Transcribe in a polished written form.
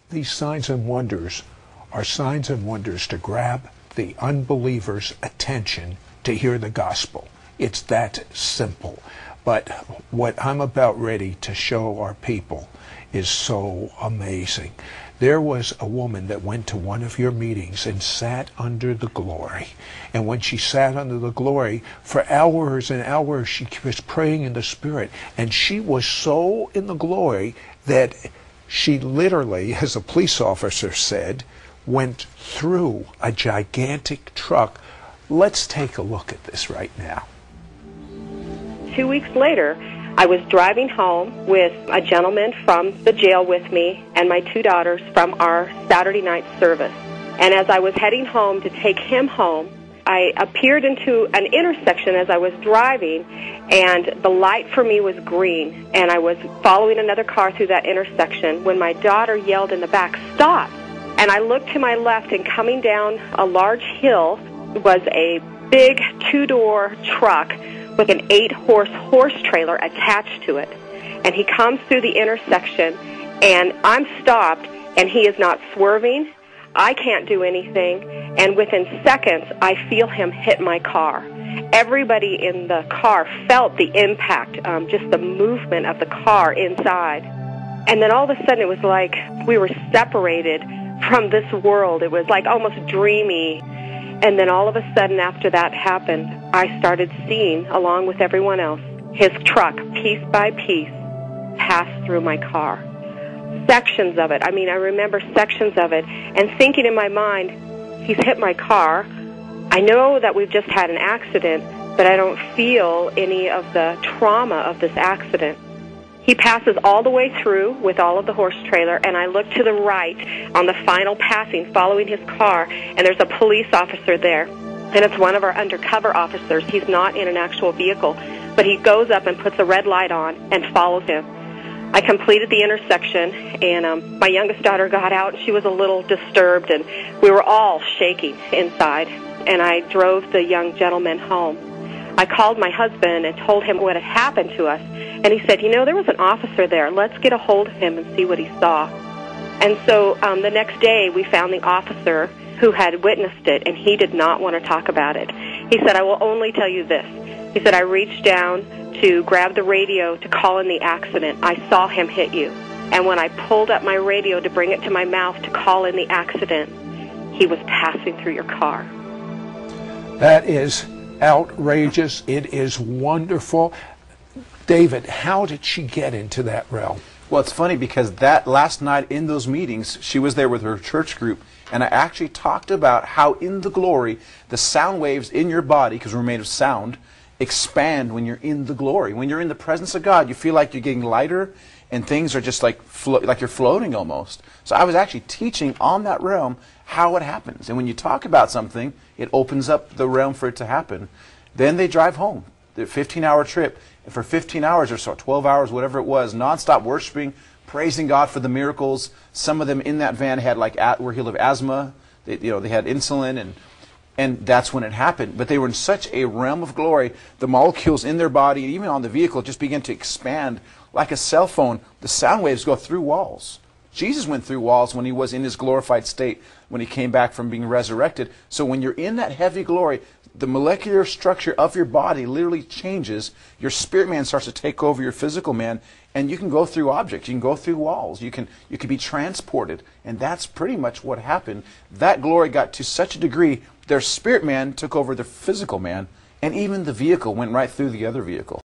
These signs and wonders are signs and wonders to grab the unbeliever's attention to hear the gospel. It's that simple. But what I'm about ready to show our people is so amazing. There was a woman that went to one of your meetings and sat under the glory. And when she sat under the glory, for hours and hours she was praying in the Spirit. And she was so in the glory that she literally, as a police officer said, went through a gigantic truck. Let's take a look at this right now. 2 weeks later, I was driving home with a gentleman from the jail with me and my two daughters from our Saturday night service. And as I was heading home to take him home, I appeared into an intersection as I was driving, and the light for me was green, and I was following another car through that intersection when my daughter yelled in the back, "Stop!" And I looked to my left, and coming down a large hill was a big two-door truck with an 8-horse trailer attached to it. And he comes through the intersection, and I'm stopped, and he is not swerving. I can't do anything, and within seconds, I feel him hit my car. Everybody in the car felt the impact, just the movement of the car inside. And then all of a sudden, it was like we were separated from this world. It was like almost dreamy. And then all of a sudden, after that happened, I started seeing, along with everyone else, his truck, piece by piece, pass through my car. Sections of it. I mean, I remember sections of it, and thinking in my mind, he's hit my car. I know that we've just had an accident, but I don't feel any of the trauma of this accident. He passes all the way through with all of the horse trailer, and I look to the right on the final passing, following his car, and there's a police officer there, and it's one of our undercover officers. He's not in an actual vehicle, but he goes up and puts a red light on and follows him. I completed the intersection, and my youngest daughter got out. She was a little disturbed, and we were all shaking inside, and I drove the young gentleman home. I called my husband and told him what had happened to us, and he said, "You know, there was an officer there. Let's get a hold of him and see what he saw." And so the next day, we found the officer who had witnessed it, and he did not want to talk about it. He said, "I will only tell you this." He said, "I reached down to grab the radio to call in the accident. I saw him hit you. And when I pulled up my radio to bring it to my mouth to call in the accident, he was passing through your car." That is outrageous. It is wonderful. David, how did she get into that realm? Well, it's funny because that last night in those meetings, she was there with her church group, and I actually talked about how in the glory, the sound waves in your body, because we're made of sound, expand when you're in the glory. When you're in the presence of God, you feel like you're getting lighter, and things are just like you're floating almost. So I was actually teaching on that realm how it happens. And when you talk about something, it opens up the realm for it to happen. Then they drive home. The 15-hour trip. And for 15 hours or so, 12 hours, whatever it was, nonstop worshiping, praising God for the miracles. Some of them in that van had were healed of asthma. They had insulin, and that's when it happened. But they were in such a realm of glory, the molecules in their body, even on the vehicle, just began to expand like a cell phone. The sound waves go through walls. Jesus went through walls when he was in his glorified state, when he came back from being resurrected. So when you're in that heavy glory, the molecular structure of your body literally changes. Your spirit man starts to take over your physical man, and you can go through objects. You can go through walls. You can be transported. And that's pretty much what happened. That glory got to such a degree, their spirit man took over their physical man, and even the vehicle went right through the other vehicle.